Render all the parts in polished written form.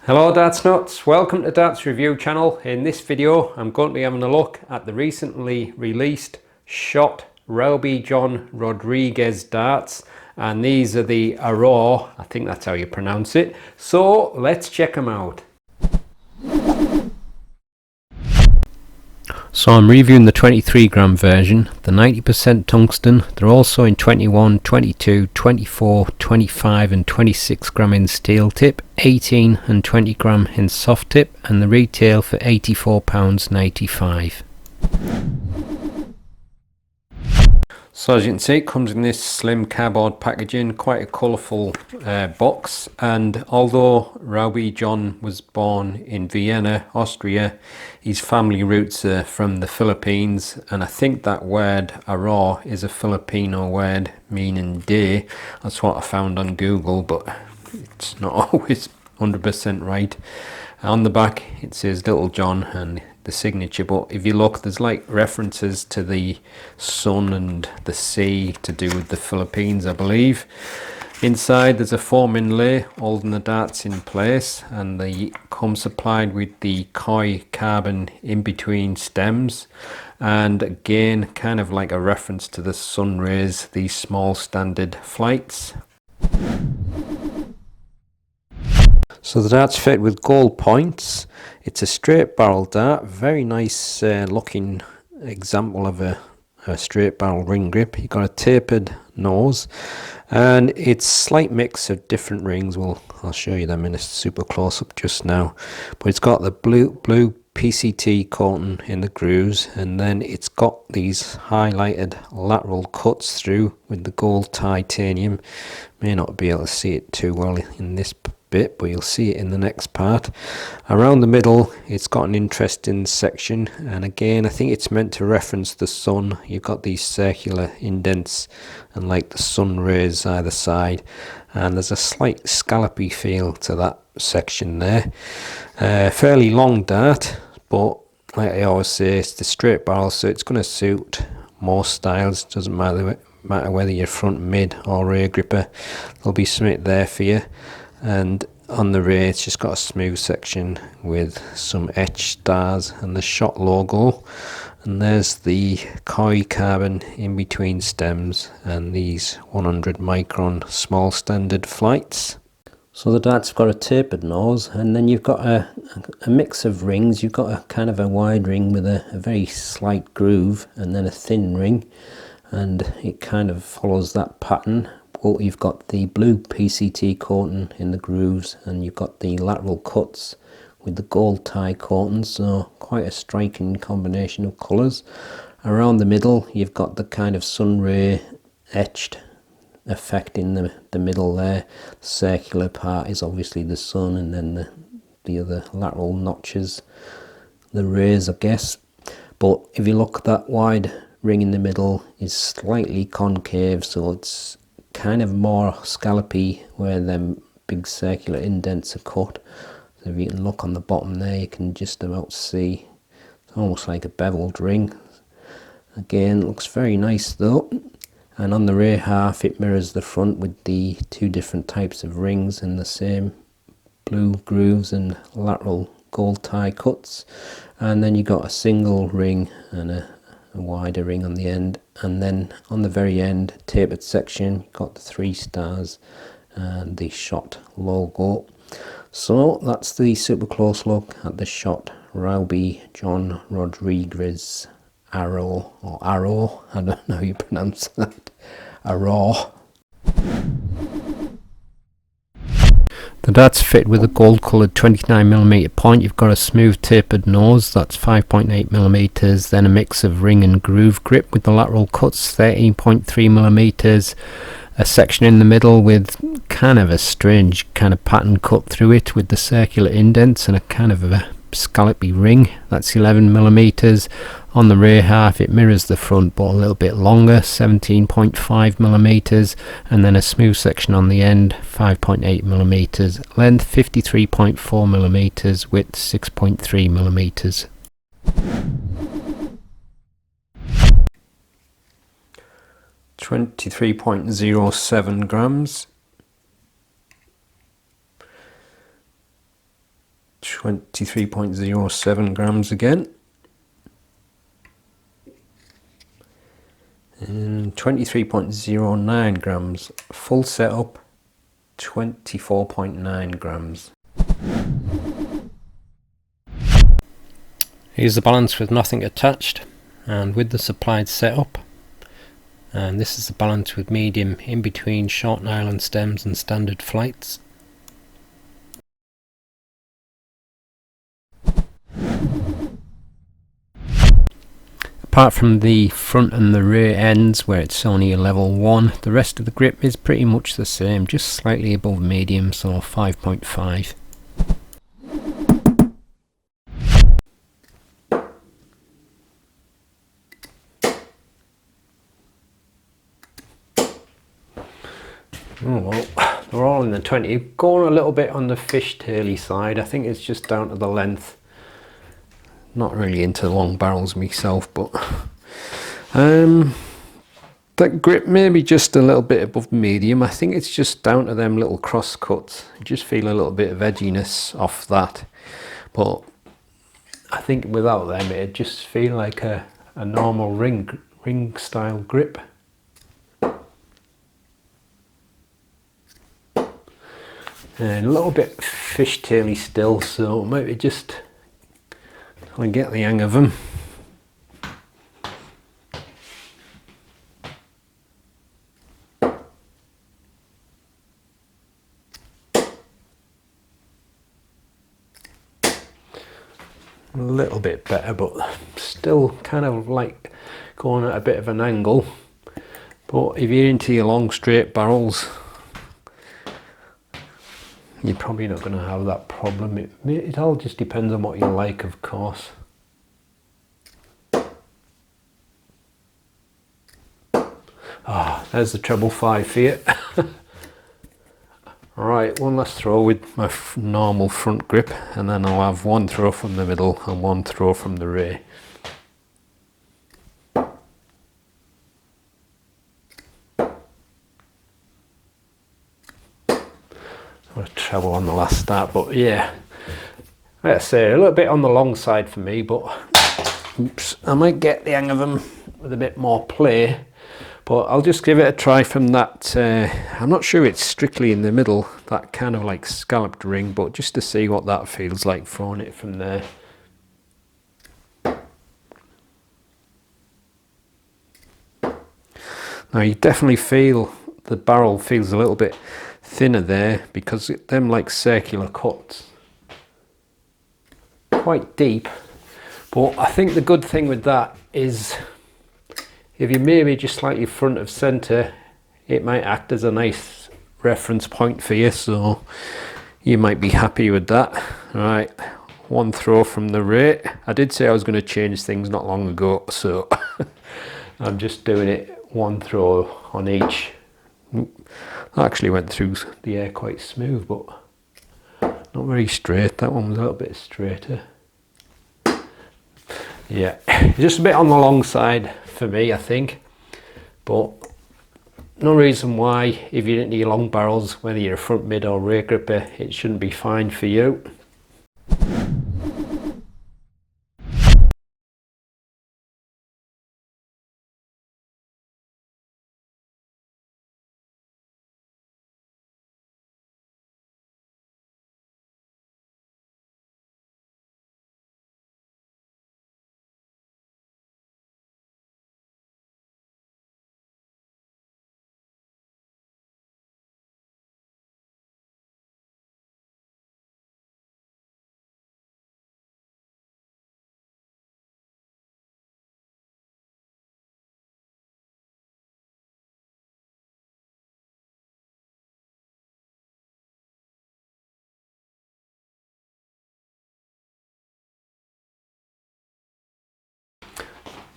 Hello Darts Nuts, welcome to Darts Review channel. In this video I'm going to be having a look at the recently released shot ROWBY John Rodriguez darts, and these are the ARAW, I think that's how you pronounce it. So let's check them out. So I'm reviewing the 23 gram version, the 90% tungsten. They're also in 21, 22, 24, 25 and 26 gram in steel tip, 18 and 20 gram in soft tip, and the retail for £84.95. So as you can see, it comes in this slim cardboard packaging, quite a colourful box, and although ROWBY John was born in Vienna, Austria, his family roots are from the Philippines, and I think that word ARAW is a Filipino word meaning day. That's what I found on Google, but it's not always 100% right. On the back it says Little John and the signature, but if you look, there's like references to the sun and the sea to do with the Philippines, I believe. Inside there's a foam inlay holding the darts in place, and they come supplied with the koi carbon in between stems, and again kind of like a reference to the sun rays, these small standard flights. So the dart's fitted with gold points. It's a straight barrel dart, very nice looking example of a straight barrel ring grip. You've got a tapered nose, and it's slight mix of different rings. Well, I'll show you them in a super close up just now. But it's got the blue PCT coating in the grooves, and then it's got these highlighted lateral cuts through with the gold titanium. May not be able to see it too well in this bit, but you'll see it in the next part. Around the middle it's got an interesting section, and again I think it's meant to reference the sun. You've got these circular indents and like the sun rays either side, and there's a slight scallopy feel to that section there. Fairly long dart, but like I always say, it's the straight barrel, so it's going to suit most styles. Doesn't matter whether you're front, mid or rear gripper, there'll be something there for you. And on the rear it's just got a smooth section with some etched stars and the shot logo, and there's the koi carbon in between stems and these 100 micron small standard flights. So the dart's got a tapered nose, and then you've got a mix of rings. You've got a kind of a wide ring with a very slight groove, and then a thin ring, and it kind of follows that pattern. But you've got the blue PCT coating in the grooves, and you've got the lateral cuts with the gold tie coating, so quite a striking combination of colours. Around the middle you've got the kind of sun ray etched effect in the middle there. The circular part is obviously the sun, and then the other lateral notches, the rays I guess. But if you look, that wide ring in the middle is slightly concave, so it's kind of more scallopy where them big circular indents are cut. So if you can look on the bottom there, you can just about see it's almost like a beveled ring. Again, looks very nice though. And on the rear half it mirrors the front with the two different types of rings and the same blue grooves and lateral gold tie cuts. And then you got a single ring and a wider ring on the end, and then on the very end tapered section you've got the 3 stars and the shot logo. So that's the super close look at the shot ROWBY John Rodriguez ARAW, or ARAW, I don't know how you pronounce that, ARAW. The dart's fit with a gold coloured 29mm point. You've got a smooth tapered nose, that's 5.8mm, then a mix of ring and groove grip with the lateral cuts, 13.3mm, a section in the middle with kind of a strange kind of pattern cut through it with the circular indents, and a kind of a scallopy ring. That's 11mm. On the rear half it mirrors the front but a little bit longer, 17.5mm, and then a smooth section on the end, 5.8mm, length 53.4mm, width 6.3mm. 23.07 grams. 23.07 grams again. And 23.09 grams. Full setup, 24.9 grams. Here's the balance with nothing attached and with the supplied setup. And this is the balance with medium in between short nylon stems and standard flights. Apart from the front and the rear ends where it's only a level 1, the rest of the grip is pretty much the same, just slightly above medium, so 5.5. Oh well, they're all in the 20. Going a little bit on the fishtaily side. I think it's just down to the length. Not really into long barrels myself, but that grip maybe just a little bit above medium. I think it's just down to them little cross cuts. I just feel a little bit of edginess off that, but I think without them it'd just feel like a normal ring style grip. And a little bit fishtaily still, so maybe just try and get the hang of them. A little bit better, but still kind of like going at a bit of an angle. But if you're into your long straight barrels, you're probably not going to have that problem. It all just depends on what you like, of course. Ah, there's the treble 5 for you. Right, one last throw with my normal front grip, and then I'll have one throw from the middle and one throw from the rear. A treble on the last start, but yeah, let's say a little bit on the long side for me, but oops, I might get the hang of them with a bit more play. But I'll just give it a try from that. I'm not sure it's strictly in the middle, that kind of like scalloped ring, but just to see what that feels like throwing it from there. Now you definitely feel the barrel feels a little bit thinner there because them like circular cuts quite deep, but I think the good thing with that is if you maybe just slightly front of center, it might act as a nice reference point for you, so you might be happy with that. All right, one throw from the rear. I did say I was going to change things not long ago, so I'm just doing it one throw on each. That actually went through the air quite smooth, but not very straight. That one was a little bit straighter. Yeah, just a bit on the long side for me, I think, but no reason why, if you're into your long barrels, whether you're a front, mid or rear gripper, it shouldn't be fine for you.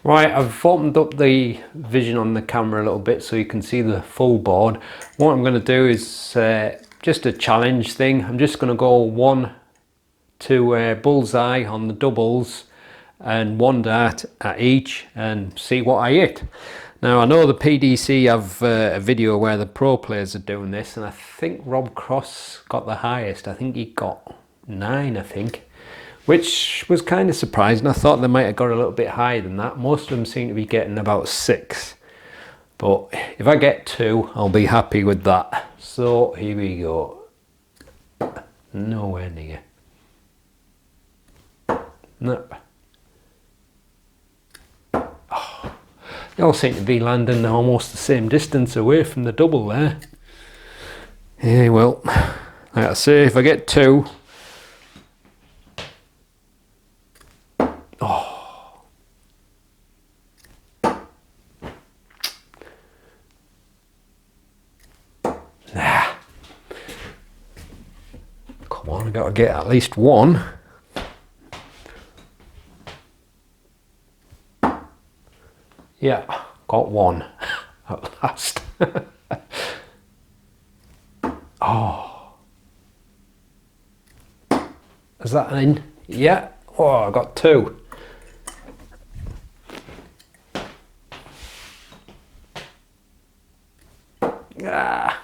Right, I've opened up the vision on the camera a little bit so you can see the full board. What I'm going to do is just a challenge thing. I'm just going to go 1 to bullseye on the doubles and 1 dart at each and see what I hit. Now I know the PDC have a video where the pro players are doing this, and I think Rob Cross got the highest. I think he got 9, I think. Which was kind of surprising. I thought they might have got a little bit higher than that. Most of them seem to be getting about 6. But if I get 2, I'll be happy with that. So here we go. Nowhere near. Nope. Oh, they all seem to be landing almost the same distance away from the double there. Yeah, well, like I say, if I get 2, oh, nah. Come on, I gotta get at least 1. Yeah, got 1 at last. Oh, is that in? Yeah. Oh, I got 2. Ah.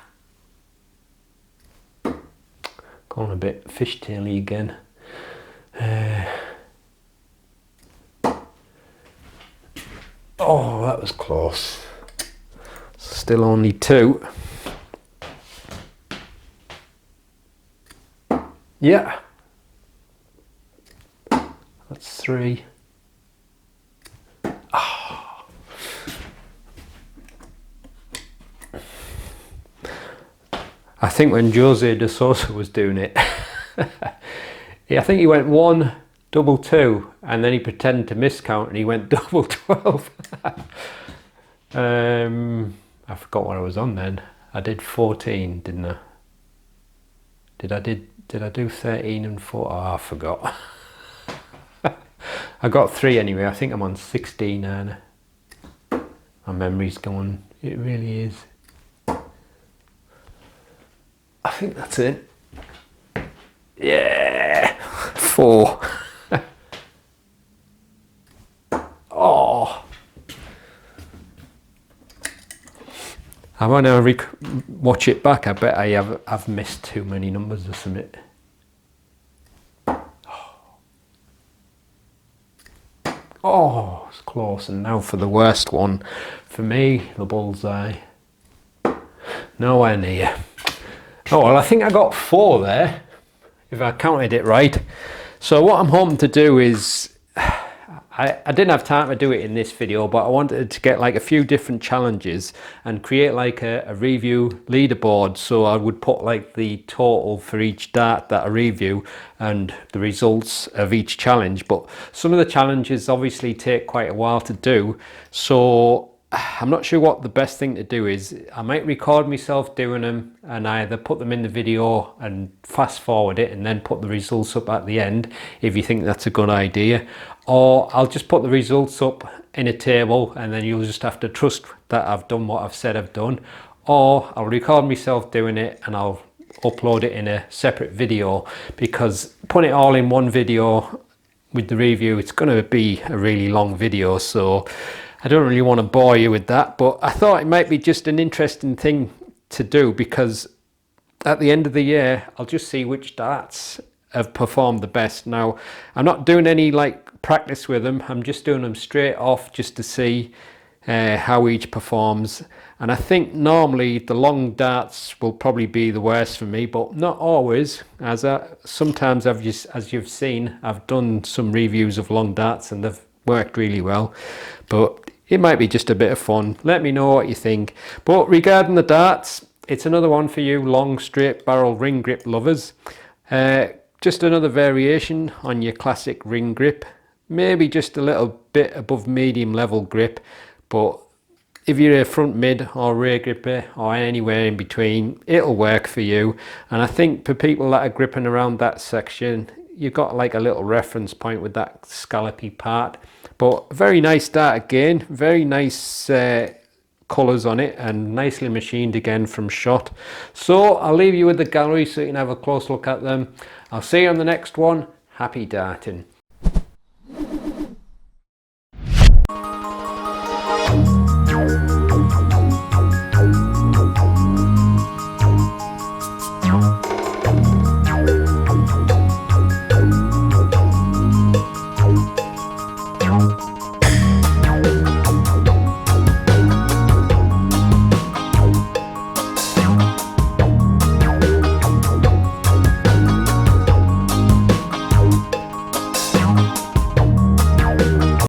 Going a bit fishtaily again. Oh, that was close. Still only 2. Yeah. That's 3. Oh. I think when Jose de Sosa was doing it, yeah, I think he went 1, double 2, and then he pretended to miscount and he went double 12. I forgot what I was on then. I did 14, didn't I? Did I do 13 and 4? Oh, I forgot. I got 3 anyway. I think I'm on 16 and my memory's going. It really is. I think that's it. Yeah, 4. Oh, I want to watch it back. I bet I've missed too many numbers or something. Oh, it's close. And now for the worst one for me, the bullseye. Nowhere near. Oh well, I think I got 4 there, if I counted it right. So what I'm hoping to do is, I didn't have time to do it in this video, but I wanted to get like a few different challenges and create like a review leaderboard. So I would put like the total for each dart that I review and the results of each challenge. But some of the challenges obviously take quite a while to do. So I'm not sure what the best thing to do is. I might record myself doing them and either put them in the video and fast forward it and then put the results up at the end if you think that's a good idea, or I'll just put the results up in a table and then you'll just have to trust that I've done what I've said I've done, or I'll record myself doing it and I'll upload it in a separate video, because putting it all in one video with the review, it's going to be a really long video, so I don't really want to bore you with that. But I thought it might be just an interesting thing to do, because at the end of the year I'll just see which darts have performed the best. Now I'm not doing any like practice with them, I'm just doing them straight off just to see how each performs. And I think normally the long darts will probably be the worst for me, but not always, as sometimes as you've seen, I've done some reviews of long darts and they've worked really well. But it might be just a bit of fun. Let me know what you think. But regarding the darts, it's another one for you long straight barrel ring grip lovers. Just another variation on your classic ring grip, maybe just a little bit above medium level grip, but if you're a front mid or rear gripper or anywhere in between, it'll work for you. And I think for people that are gripping around that section, you've got like a little reference point with that scallopy part. But very nice dart again, very nice colours on it, and nicely machined again from shot. So I'll leave you with the gallery so you can have a close look at them. I'll see you on the next one. Happy darting.